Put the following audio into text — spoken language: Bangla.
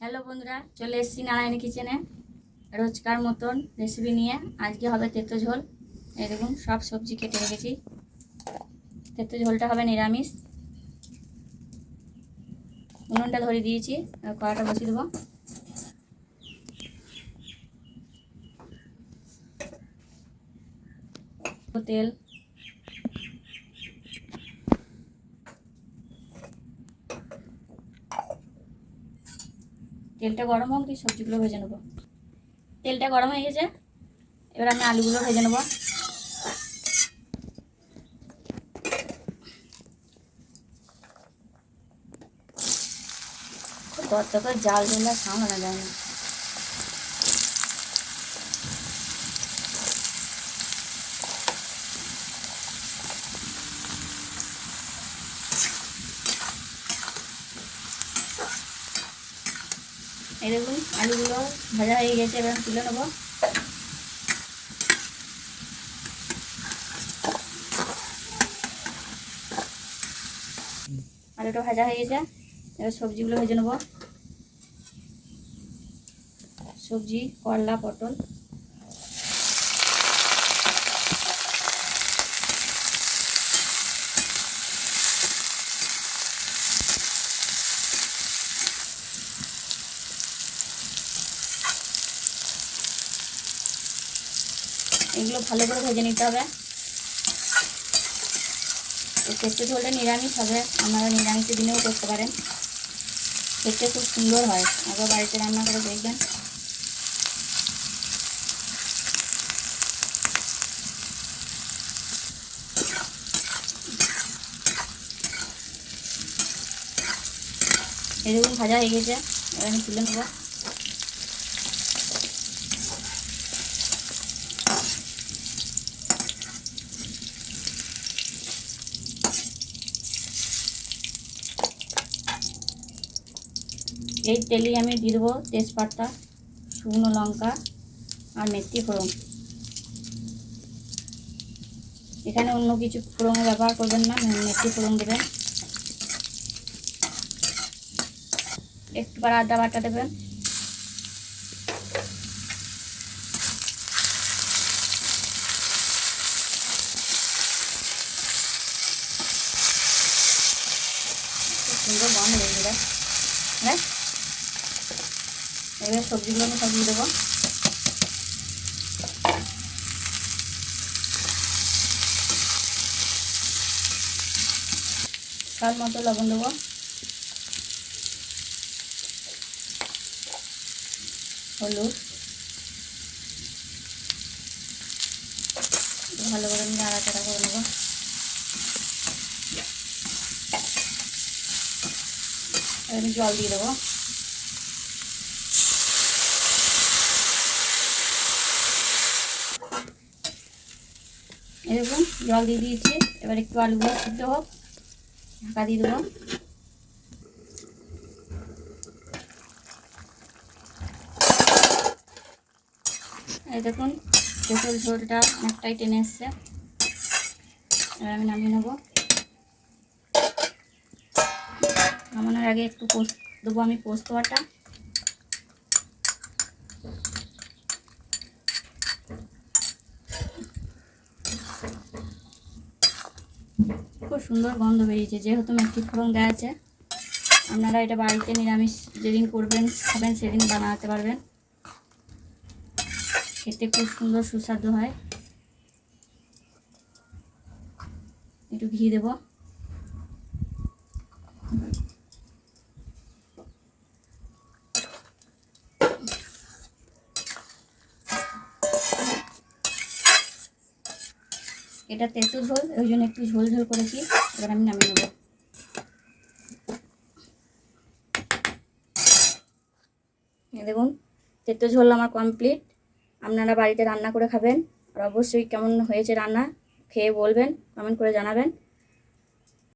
হ্যালো বন্ধুরা, চলে এসেছি নারায়ণী কিচেনে রোজকার মতন রেসিপি নিয়ে। আজকে হবে তেতো ঝোল। এই দেখুন সব সবজি কেটে রেখেছি। তেতো ঝোলটা হবে নিরামিষ। উনুনটা ধরিয়ে দিয়েছি, কড়াটা বসিয়ে দেবো। তেল, তেলটা গরম হোক দিয়ে সবজিগুলো ভেজে নেবো। তেলটা গরম হয়ে গেছে, এবার আমি আলুগুলো ভেজে নেবো। তত জাল ঝোলা সামলানো যায় না। এই দেখুন আলুগুলো ভাজা হয়ে গেছে, এবার তুলে নেবো। আলুটা ভাজা হয়ে গেছে, এবার সবজিগুলো ভেজে নেবো। সবজি করলা, পটল, এগুলো ভালো করে ভেজে নিতে হবে। তেতো ঝোলটা নিরামিষ হবে, আপনারা নিরামিষের দিনেও করতে পারেন। খেতে খুব সুন্দর হয়, আবার বাড়িতে রান্না করে দেখবেন। এই দেখুন ভাজা হয়ে গেছে, এবার আমি তুলে নেবো। এই তেলেই আমি দিয়ে দেবো তেজপাতা, শুকনো লঙ্কা আর মেথি ফোড়ন। এখানে অন্য কিছু ফোড়ন ব্যবহার করবেন না, মেথি ফোড়ন দেবেন। একটুবার আদা বাটা দেবেন। সুন্দর গন্ধ হয়ে যাবে। হ্যাঁ, এবার সবজিগুলো আমি সব দিয়ে দেবো। স্বাদ মতো লবণ দেবো, হলুদ, ভালো করে আমি নাড়াচাড়া করে নেবো। আমি জল দিয়ে দেবো। এরকম জল দিয়ে দিয়েছি, এবার একটু আলুগুলো সিদ্ধ হোক, ঢাকা দিয়ে দেবো। এই দেখুন তেঁতুল ঝোলটা অনেকটাই টেনে এসছে, এবার আমি নামিয়ে নেবো। নামানোর আগে একটু পোস্ত দেবো, আমি পোস্ত বাটা। খুব সুন্দর গন্ধ বেরিয়েছে, যেহেতু মেথি ফোড়ন দেওয়া আছে। আপনারা এটা বাড়িতে নিরামিষ যেদিন করবেন খাবেন সেদিন বানাতে পারবেন। খেতে খুব সুন্দর সুস্বাদু হয়। একটু ঘি দেবো। এটা তেঁতুল ঝোল, ওই জন্য একটু ঝোল ঝোল করেছি। এবার আমি নামিয়ে নেব। দেখুন তেঁতুল ঝোল আমার কমপ্লিট। আপনারা বাড়িতে রান্না করে খাবেন, আর অবশ্যই কেমন হয়েছে রান্না খেয়ে বলবেন, কমেন্ট করে জানাবেন।